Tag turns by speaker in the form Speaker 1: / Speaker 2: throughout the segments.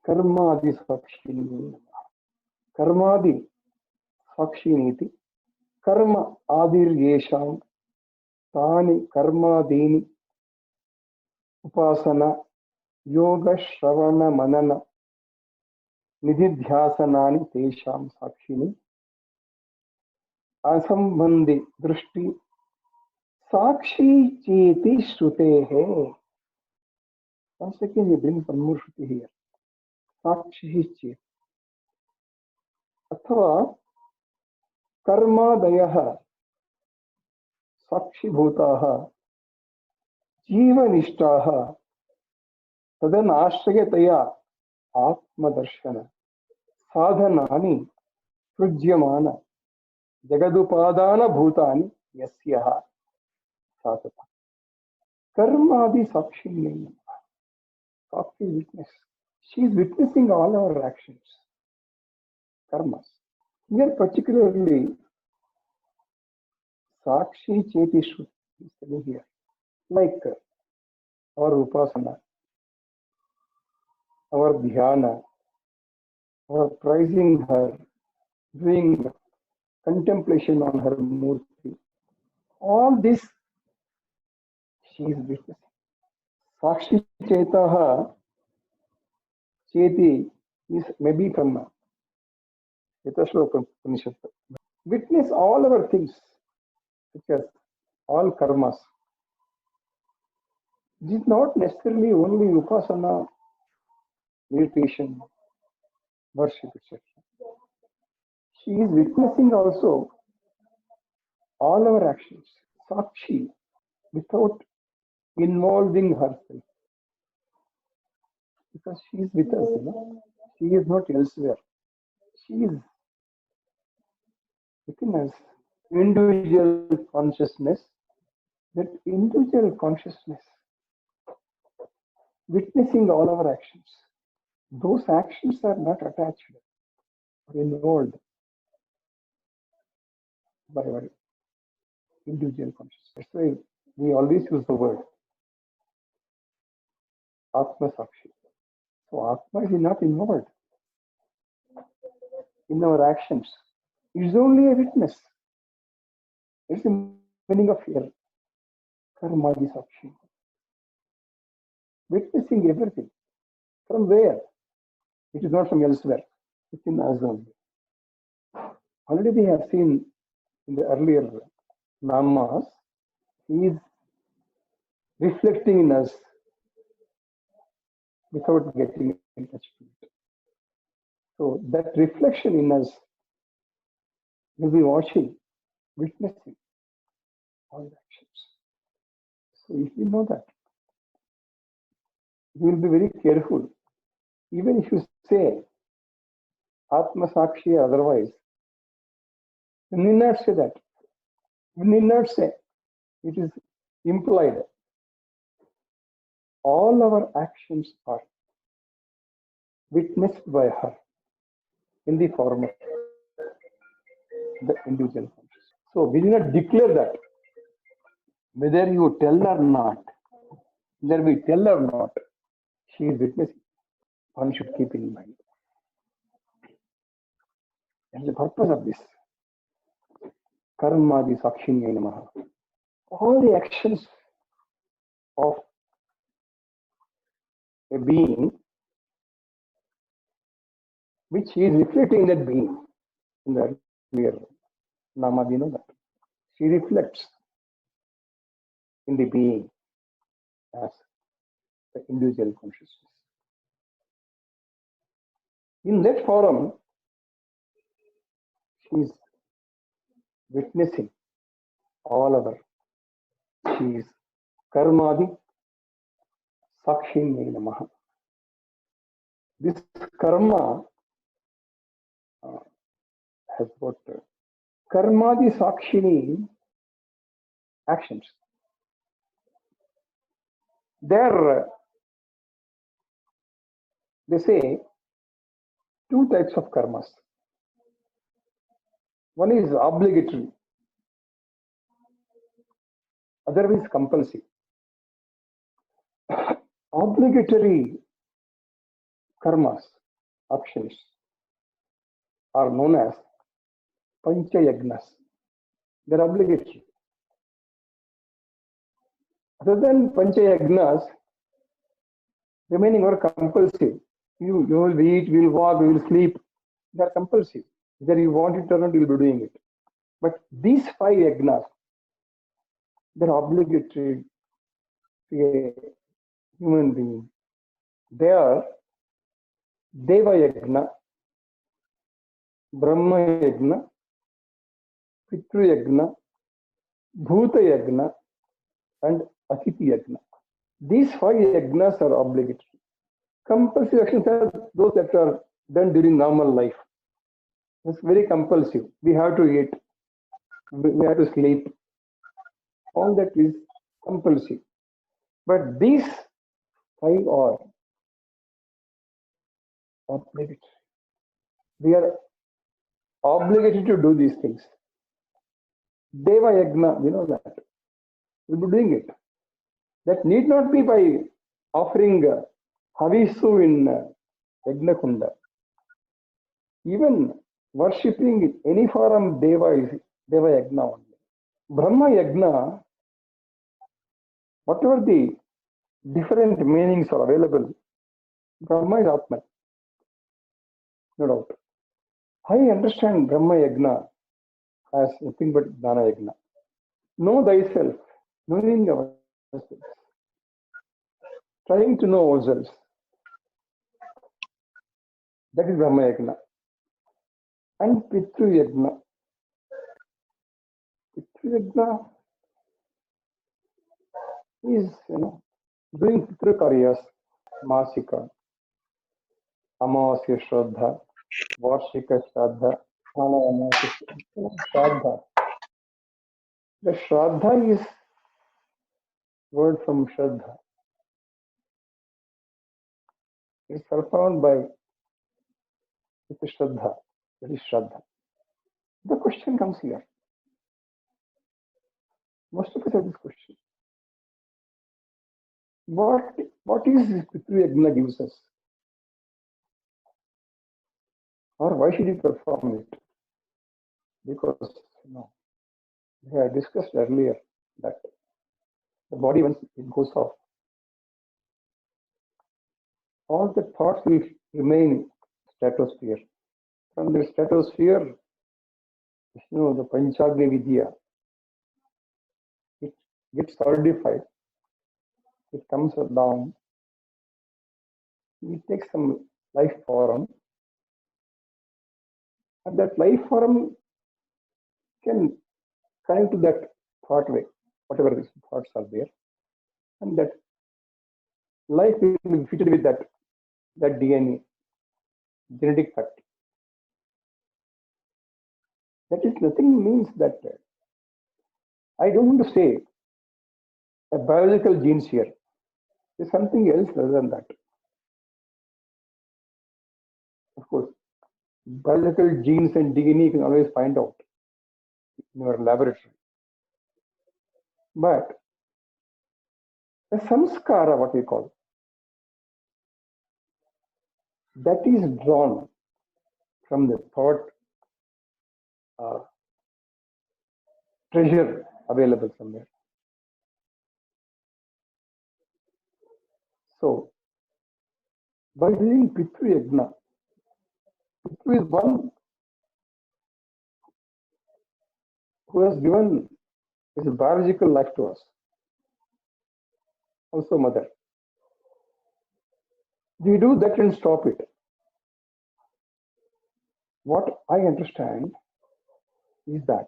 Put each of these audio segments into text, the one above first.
Speaker 1: कर्मादि साक्षिणी कर्मादि साक्षिणीति कर्म आदिर्येषां तानि कर्मादीनि उपासना योग श्रवण मनन निधिध्यासनानि तेषां साक्षिणी असंबंधी दृष्टि साक्षी चेति श्रुतेः. Once again, you bring one more shruti here. साक्षी चेत अथवा कर्मादयः साक्षीभूताः जीवनिष्ठाः तदनाश्रयतया आत्मदर्शन साधनानि सृज्यमान जगदुपादान भूतानि यस्यः सातता कर्मादि साक्षी नहीं. Sakshi witness. She is witnessing all our actions, karmas. Here particularly, Sakshi Cheti Shruti is telling here, like our Upasana, our Dhyana, our praising her, doing contemplation on her Murti. All this she is witnessing. Sakshi Chetaha Cheti is maybe from Yatashloka Upanishad. Witness all our things, such as all karmas. It is not necessarily only upasana, meditation, worship, etc. She is witnessing also all our actions, sakshi, without involving herself. Because she is with us, she is not elsewhere. She is within us, individual consciousness. That individual consciousness witnessing all our actions. Those actions are not attached or involved by our individual consciousness. That's why we always use the word Atma Sakshi. So Atma is not involved in our actions. It is only a witness. It's the meaning of here. Karmadi Sakshi. Witnessing everything. From where? It is not from elsewhere. It's in us only. Already we have seen in the earlier namas, he is reflecting in us without getting in touch with it. So that reflection in us will be watching, witnessing all the actions. So if we know that, we will be very careful. Even if you say Atma Sakshi or otherwise, you need not say that. You need not say. It is implied. All our actions are witnessed by her in the form of the individual consciousness. So we do not declare that. Whether you tell or not, whether we tell or not, she is witnessing. One should keep in mind. And the purpose of this, Karmadi Sakshini Namaha, all the actions of a being, which is reflecting in that being, in the earlier Nama, we know that. She reflects in the being as the individual consciousness. In that forum, she is witnessing all our. She is Karmadi Sakshini Namaha. This karma has got Karmadi Sakshini actions. There, they say, two types of karmas. One is obligatory, other is compulsory. Obligatory karmas actions are known as Pancha Yagnas. They're obligatory. Other than Pancha Yagnas, remaining are compulsive. You will eat, we will walk, we will sleep. They are compulsive. Whether you want it or not, you will be doing it. But these 5 yagnas, they're obligatory to a human being. They are Deva Yagna, Brahma Yagna, Pitru Yagna, Bhuta Yagna, and Atiti Yagna. These 5 yagnas are obligatory. Compulsive actions are those that are done during normal life. It's very compulsive. We have to eat, we have to sleep. All that is compulsive. But these 5 are obligatory. We are obligated to do these things. Deva Yagna, we know that. We'll be doing it. That need not be by offering Havisu in Yagna Kunda. Even worshipping any form Deva is Deva Yagna only. Brahma Yagna, whatever the different meanings are available, Brahma is Atman. No doubt. I understand Brahma Yagna as nothing but Dana Yagna. Know thyself, knowing ourselves, trying to know ourselves. That is Brahma Yagna. And Pitru Yagna. Pitru Yagna is, doing Pitru Karyas, Masika, Amavasya Shraddha, Varshika Shraddha, Shraddha. The Shraddha is word from Shraddha. It's performed by Shraddha. That is Shraddha. The question comes here. Most of us have this question. What is this Pitru Yagna gives us? Or why should you perform it? Because, we had discussed earlier that the body, once it goes off, all the thoughts will remain in stratosphere. From the stratosphere, the Panchagni Vidya, it gets solidified. It comes down. It takes some life form. And that life form can connect to that thought way, whatever these thoughts are there. And that life will be fitted with that DNA, genetic fact. That is nothing means that I don't want to say a biological genes here. There's something else other than that. Of course, biological genes and DNA you can always find out in your laboratory. But a samskara, what we call, that is drawn from the thought treasure available somewhere. So, by doing Pitru Yagna, Pitru is one who has given his biological life to us. Also mother. We do that and stop it. What I understand is that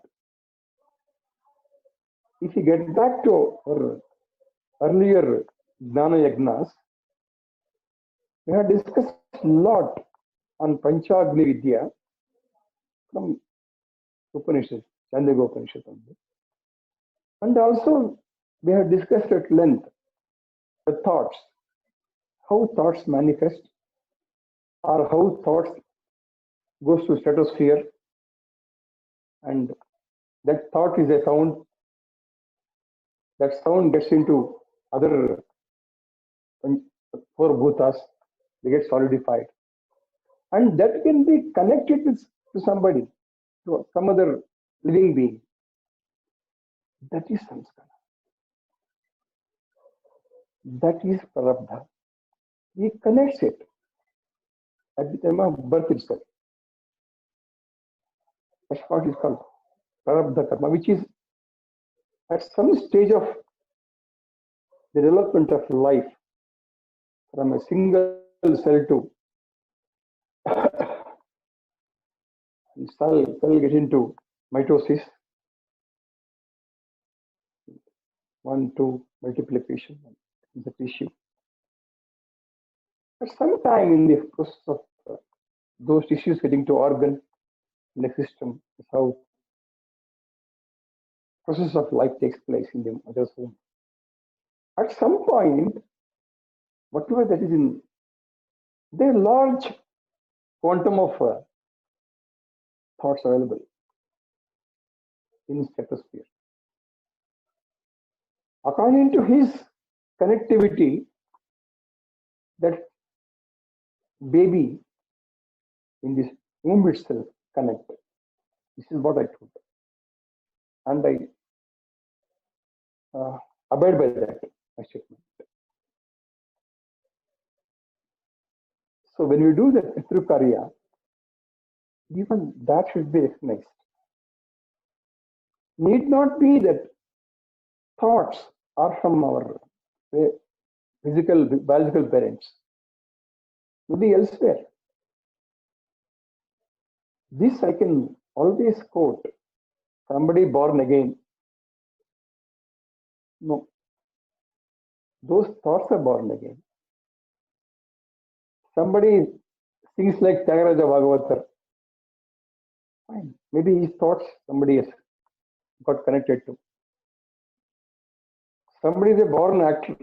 Speaker 1: if you get back to our earlier Jnana Yagnas, we have discussed a lot on Panchagni Vidya from Upanishad, Chandogya Upanishad. And also we have discussed at length the thoughts, how thoughts manifest or how thoughts goes to stratosphere, and that thought is a sound. That sound gets into other 4 bhutas, they get solidified. And that can be connected to somebody, to some other living being. That is samskara. That is prarabdha. He connects it at the time of birth itself. That's what is called prarabdha karma, which is at some stage of the development of life, from a single cell to cell get into mitosis, one, two, multiplication in the tissue. But sometime in the process of those tissues getting to organ in the system is how process of life takes place in the mother's womb. At some point, whatever that is in, there are large quantum of thoughts available in stratosphere. According to his connectivity, that baby in this womb itself connect. This is what I told, and I abide by that statement. So when we do that through karya, even that should be recognized. Need not be that thoughts are from our physical, biological parents. Maybe elsewhere. This I can always quote. Somebody born again. No. Those thoughts are born again. Somebody sings like Tyagaraja Bhagavatar. Fine. Maybe his thoughts somebody has got connected to. Somebody is a born actor.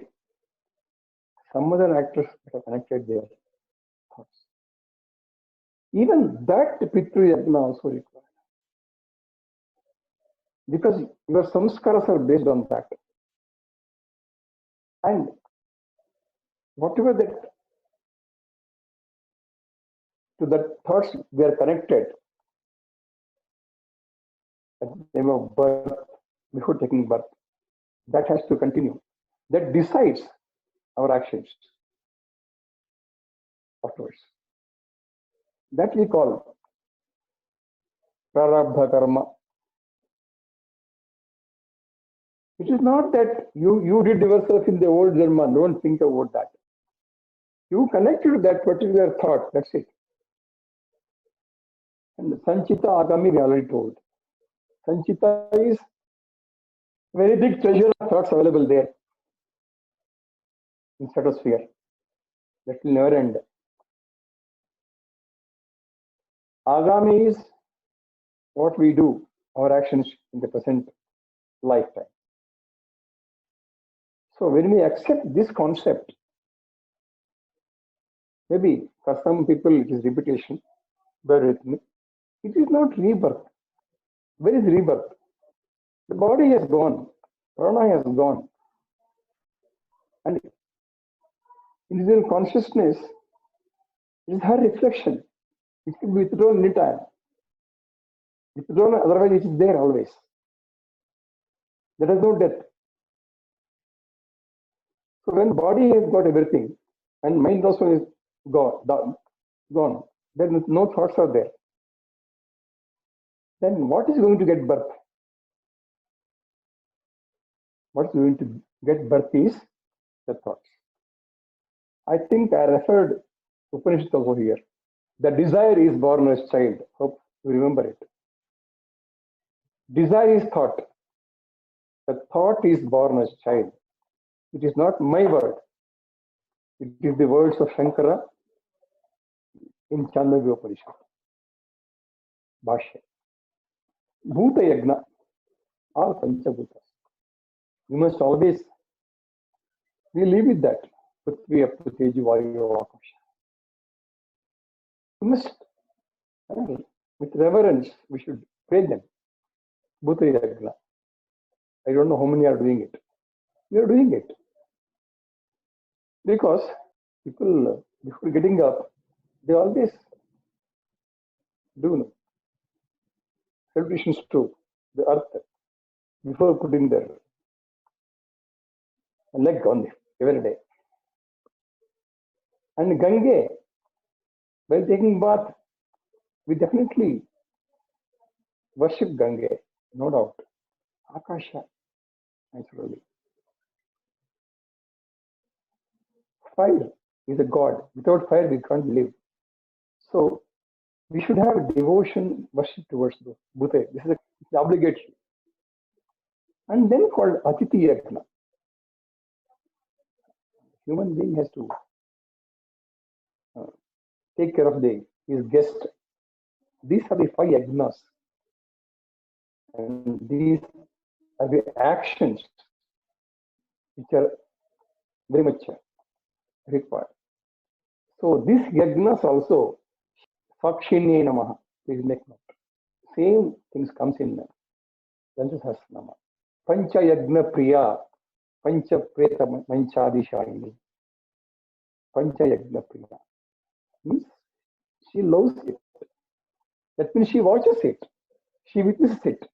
Speaker 1: Some other actors are connected their thoughts. Even that Pitru Yagna also required. Because your samskaras are based on that. And whatever that, to the thoughts they are connected at the time of birth, before taking birth, that has to continue. That decides our actions afterwards. That we call prarabdha karma. It is not that you did yourself in the old Dharma, don't think about that. You connected to that particular thought, that's it. And Sanchita Agami, we already told. Sanchita is very big treasure of thoughts available there in stratosphere. That will never end. Agami is what we do, our actions in the present lifetime. So when we accept this concept, maybe for some people it is repetition, bear with me. It is not rebirth. Where is rebirth? The body has gone, prana has gone. And individual consciousness is her reflection. It can be withdrawn anytime. Withdrawn, otherwise it is there always. There is no death. So when body has got everything, and mind also is gone, then no thoughts are there. Then what is going to get birth? What is going to get birth is the thoughts. I think I referred Upanishad over here. The desire is born as child. Hope you remember it. Desire is thought. The thought is born as child. It is not my word. It is the words of Shankara in Chandogya Upanishad. Bhashya. Bhuta Yagna. All Panchabhutas. You must always, we live with that. Prithvi, Apu, Teju, Vayu, Akasha. You must, with reverence, we should pray them. Bhuta Yagna. I don't know how many are doing it. We are doing it. Because people, before getting up, they always Do know. Salutations to the earth before putting their leg on it every day. And Gange, while taking bath, we definitely worship Gange, no doubt. Akasha, naturally. Fire is a god. Without fire, we can't live. So we should have devotion, worship towards the Bhute. This is obligatory. And then called Atiti Yagna. Human being has to take care of his guest. These are the 5 yagnas. And these are the actions which are very much required. So this yagnas also, Sakshine Namaha, please make note. Same things comes in Ganta Sahasranama. Pancha Yagna Priya, Pancha Preta Manchadishayini. Pancha Yagna Priya. Means she loves it. That means she watches it. She witnesses it.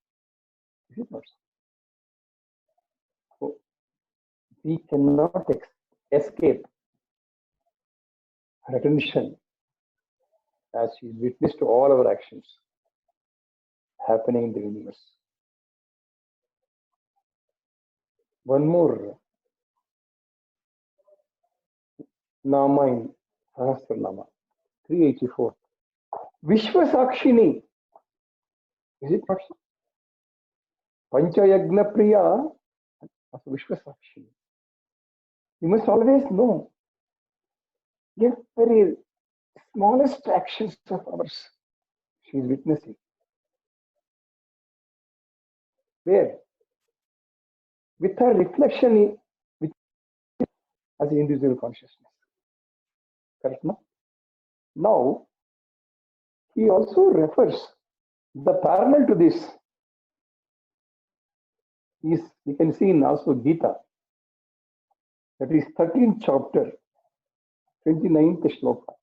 Speaker 1: Is it not? So we cannot escape her attention as she is witness to all our actions happening in the universe. One more Nama in Sahasranama, 384. Vishwasakshini. Is it not so? Pancha Yagna Priya, Vishwasakshini. You must always know the very smallest actions of ours. She is witnessing. Where? With her reflection as an individual consciousness. Correct? No? Now, he also refers the parallel to this is we can see in also Gita, that is 13th chapter, 29th shloka.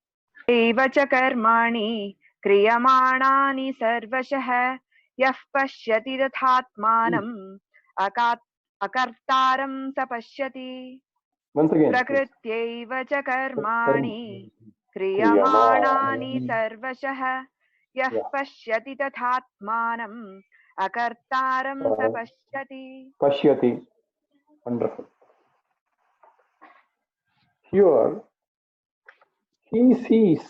Speaker 2: Evacha karmani kriyamaणानि sarvashah yah pashyati tathatmanam akartaram sapashyati.
Speaker 1: Once again.
Speaker 2: Prakrityaiva cha karmani kriyamaणानि sarvashah yah pashyati tathatmanam akartaram sapashyati.
Speaker 1: Pashyati. Wonderful. Here, he sees,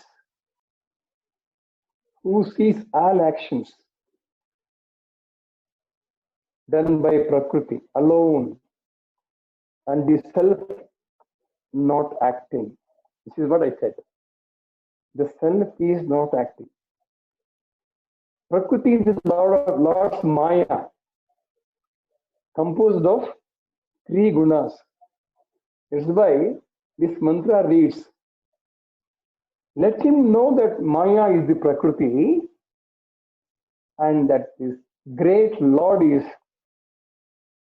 Speaker 1: who sees all actions done by Prakriti alone and the self not acting. This is what I said. The self is not acting. Prakriti is the Lord's Maya, composed of 3 gunas. That's why this mantra reads, let him know that Maya is the Prakriti and that this great Lord is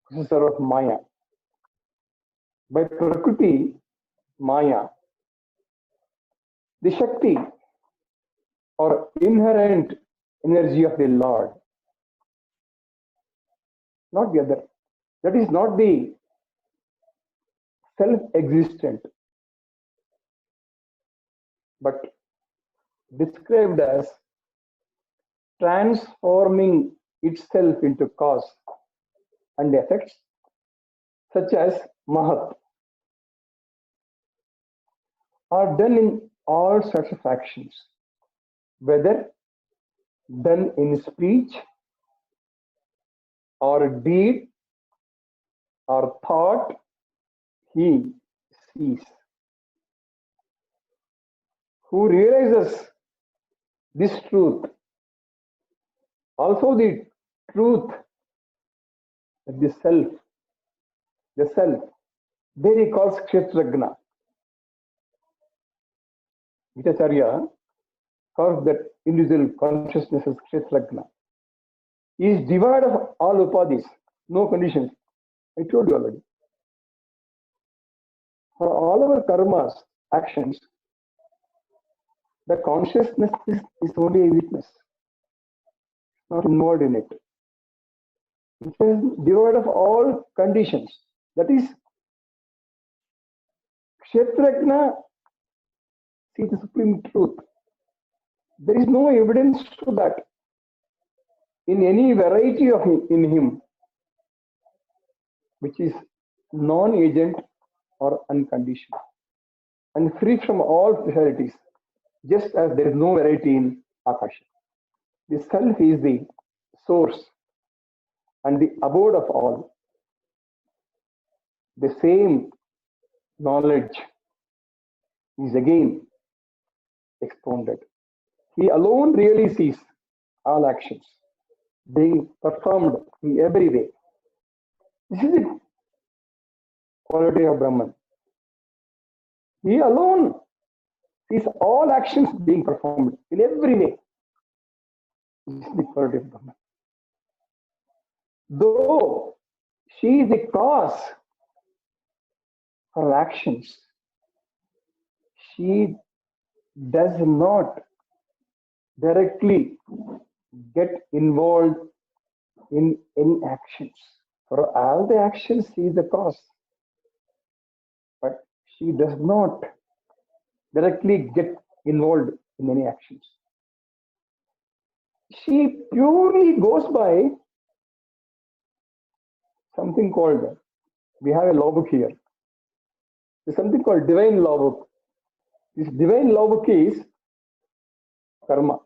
Speaker 1: possessor of Maya. By Prakriti, Maya, the Shakti or inherent energy of the Lord, not the other. That is not the self-existent, but described as transforming itself into cause and effects, such as Mahat, are done in all sorts of actions, whether done in speech or deed or thought, he sees. Who realizes this truth, also the truth of the self, there he calls Kshetragna. Vitacharya calls that individual consciousness as Kshetragna. He is devoid of all upadhis, no conditions. I told you already. For all our karmas, actions, the consciousness is only a witness. not involved in it. It is devoid of all conditions. That is, Kshetrajna sees the supreme truth. There is no evidence to that in any variety of in him, which is non-agent or unconditioned and free from all specialities, just as there is no variety in Akasha. The self is the source and the abode of all. The same knowledge is again expounded. He alone really sees all actions being performed in every way. This is the quality of Brahman. He alone sees all actions being performed in every way. This is the quality of Brahman. Though she is the cause for actions, she does not directly get involved in any actions. For all the actions, she is the cause. But she does not directly get involved in any actions. She purely goes by something called, we have a law book here. There's something called divine law book. This divine law book is karma.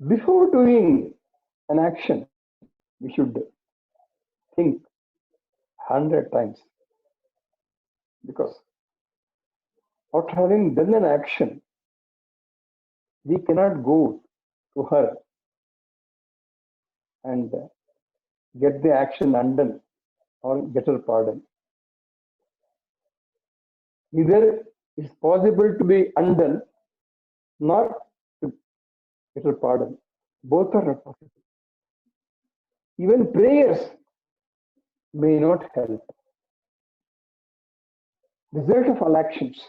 Speaker 1: Before doing an action, we should think 100 times. Because after having done an action, we cannot go to her and get the action undone or get her pardon. Neither is possible to be undone nor to get her pardon. Both are not possible. Even prayers may not help. The result of all actions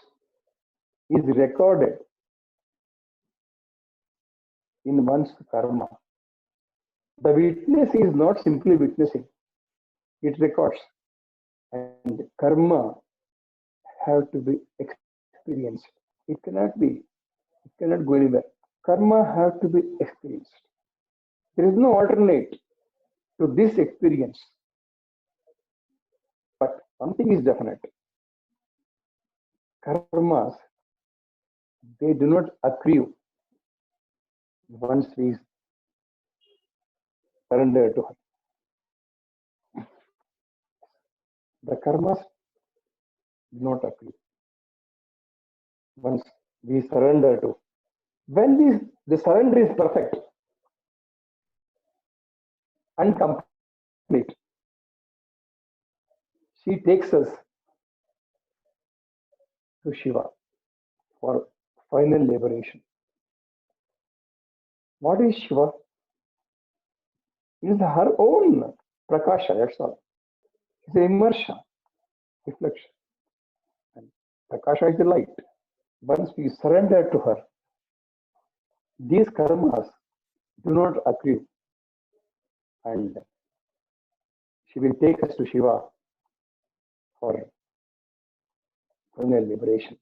Speaker 1: is recorded in one's karma. The witness is not simply witnessing, it records. And karma have to be experienced. It cannot go anywhere. Karma have to be experienced. There is no alternate to this experience. But one thing is definite. Karmas, they do not accrue once we surrender to her. The karmas do not accrue once we surrender to. When the surrender is perfect and complete, she takes us to Shiva for final liberation. What is Shiva? It is her own prakasha, that's all. It's an immersion, reflection. And prakasha is the light. Once we surrender to her, these karmas do not accrue. And she will take us to Shiva for final liberation.